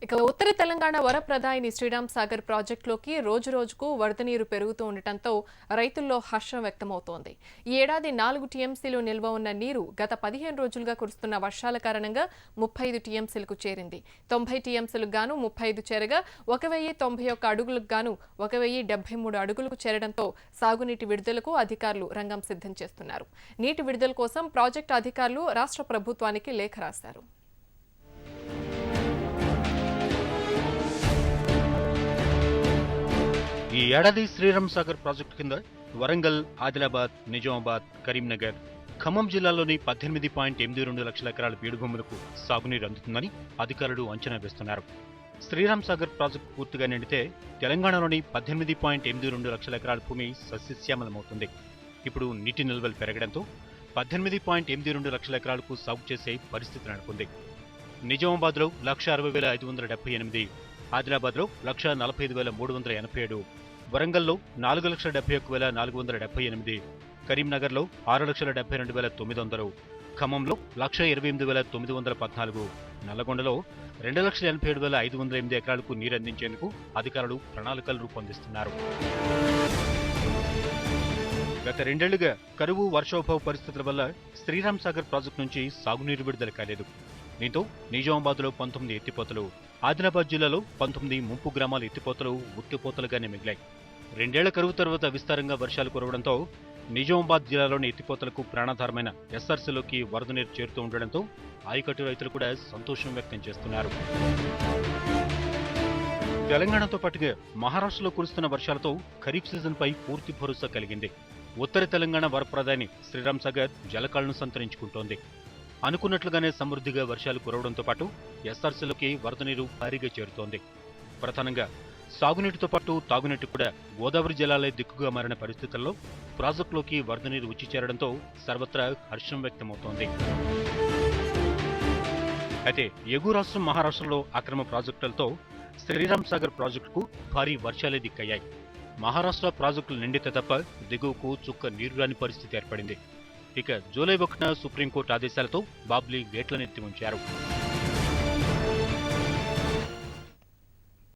ఇక ఉత్తర తెలంగాణ వరప్రదాయిని శ్రీరామ్ సాగర్ ప్రాజెక్టులోకి రోజురోజుకు వరద నీరు పెరుగుతూ ఉండటంతో రైతుల్లో హర్షం వ్యక్తమవుతోంది. ఈ ఏడాది 4 టీఎంసీలు నిల్వ ఉన్న నీరు గత 15 రోజులుగా కురుస్తున్న వర్షాల కారణంగా 35 టీఎంసీలకు చేరింది. 90 టీఎంసీలకు గాను 35 చేరగా 1091 అడుగులకు గాను 1073 అడుగులకు చేరడంతో సాగునీటి విడుదలకు అధికారులు రంగం సిద్ధం చేస్తున్నారు. నీటి విడుదల కోసం ప్రాజెక్టు అధికారులు రాష్ట్ర ప్రభుత్వానికి లేఖ రాశారు. ఈ ఏడాది శ్రీరామ్ సాగర్ ప్రాజెక్టు కింద వరంగల్, ఆదిలాబాద్, నిజామాబాద్, కరీంనగర్, ఖమ్మం జిల్లాల్లోని 18.82 లక్షల ఎకరాల బీడు భూములకు సాగునీరు అందుతుందని అధికారులు అంచనా వేస్తున్నారు. శ్రీరామ్ సాగర్ ప్రాజెక్టు పూర్తిగా నిండితే తెలంగాణలోని 18.82 లక్షల ఎకరాల భూమి సస్యశ్యామలమవుతుంది. ఇప్పుడు నీటి నిల్వలు పెరగడంతో 18.82 లక్షల ఎకరాలకు సాగు చేసే పరిస్థితి నెలకొంది. నిజామాబాద్లో 1,60,578, ఆదిలాబాద్లో 1,45,387, వరంగల్లో 4,71,478, కరీంనగర్లో 6,72,900, ఖమ్మంలో 1,28,914, నల్లగొండలో 2,87,508 ఎకరాలకు నీరందించేందుకు అధికారులు ప్రణాళికలు రూపొందిస్తున్నారు. గత 2 ఏళ్లుగా కరువు, వర్షోభావ పరిస్థితుల వల్ల శ్రీరామ్ సాగర్ ప్రాజెక్టు నుంచి సాగునీరు విడుదల కాలేదు. దీంతో నిజామాబాద్లో 19 ఎత్తిపోతలు, ఆదిలాబాద్ జిల్లాలో 19 ముంపు గ్రామాల ఎత్తిపోతలు ఉత్తిపోతలుగానే మిగిలాయి. 2 ఏళ్ల కరువు తర్వాత విస్తారంగా వర్షాలు కురవడంతో నిజామాబాద్ జిల్లాలోని ఎత్తిపోతలకు ప్రాణాధారమైన ఎస్ఆర్సీలోకి వరద నీరు చేరుతూ ఉండడంతో ఆయకట్టు రైతులు కూడా సంతోషం వ్యక్తం చేస్తున్నారు. తెలంగాణతో పాటుగా మహారాష్ట్రలో కురుస్తున్న వర్షాలతో ఖరీఫ్ సీజన్పై పూర్తి భరోసా కలిగింది. ఉత్తర తెలంగాణ వరప్రదాయిని శ్రీరామ్ సాగర్ జలకాలను సంతరించుకుంటోంది. అనుకున్నట్లుగానే సమృద్ధిగా వర్షాలు కురవడంతో పాటు ఎస్ఆర్సీలోకి వరద నీరు భారీగా చేరుతోంది. ప్రధానంగా సాగునీటితో పాటు తాగునీటి కూడా గోదావరి జలాలే దిక్కుగా మారిన పరిస్థితుల్లో ప్రాజెక్టులోకి వరద నీరు వచ్చి చేరడంతో సర్వత్రా హర్షం వ్యక్తమవుతోంది. అయితే ఎగువ రాష్ట్రం మహారాష్ట్రలో అక్రమ ప్రాజెక్టులతో శ్రీరామ్ సాగర్ ప్రాజెక్టుకు భారీ వర్షాలే దిక్కయ్యాయి. మహారాష్ట్ర ప్రాజెక్టులు నిండితే తప్ప దిగువకు చుక్క నీరు రాని పరిస్థితి ఏర్పడింది. ఇక జూలై 1న సుప్రీంకోర్టు ఆదేశాలతో బాబ్లీ గేట్లనెత్తి ఉంచారు.